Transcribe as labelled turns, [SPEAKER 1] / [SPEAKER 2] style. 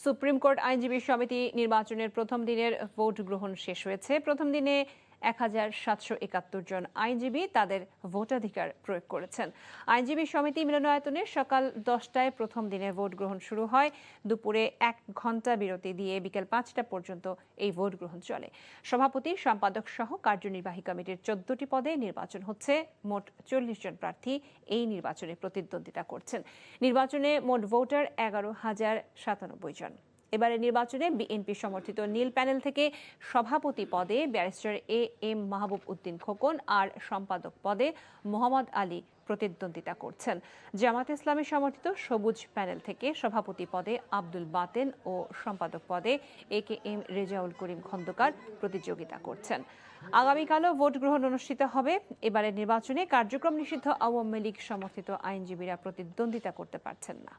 [SPEAKER 1] Supreme court আইনজীবী সমিতি নির্বাচনের প্রথম দিনের ভোট গ্রহণ শেষ হয়েছে। প্রথম দিনে 1771 জন আইনজীবী তাদের ভোটাধিকার প্রয়োগ করেছেন। আইনজীবী সমিতি মিলনায়তনে সকাল 10টায় প্রথম দিনের ভোট গ্রহণ শুরু হয়। দুপুরে 1 ঘণ্টা বিরতি দিয়ে বিকেল 5টা পর্যন্ত এই ভোট গ্রহণ চলে। সভাপতি, সম্পাদক সহ কার্যনির্বাহী কমিটির 14টি পদে নির্বাচন হচ্ছে। মোট 40 জন প্রার্থী এই নির্বাচনে প্রতিদ্বন্দ্বিতা করছেন। নির্বাচনে মোট ভোটার 11,097 জন। এবারে নির্বাচনে বিএনপি সমর্থিত নীল প্যানেল থেকে সভাপতি পদে ব্যারিস্টার এম মাহবুব উদ্দিন খোকন আর সম্পাদক পদে মোহাম্মদ আলী প্রতিদ্বন্দ্বিতা করছেন। জামাত ইসলামী সমর্থিত সবুজ প্যানেল থেকে সভাপতি পদে আব্দুল বাতেন ও সম্পাদক পদে এম রেজাউল করিম খন্দকার প্রতিযোগিতা করছেন। আগামীকালও ভোট গ্রহণ অনুষ্ঠিত হবে। এবারের নির্বাচনে কার্যক্রম নিষিদ্ধ আওয়ামী লীগ সমর্থিত আইনজীবীরা প্রতিদ্বন্দ্বিতা করতে পারছেন না।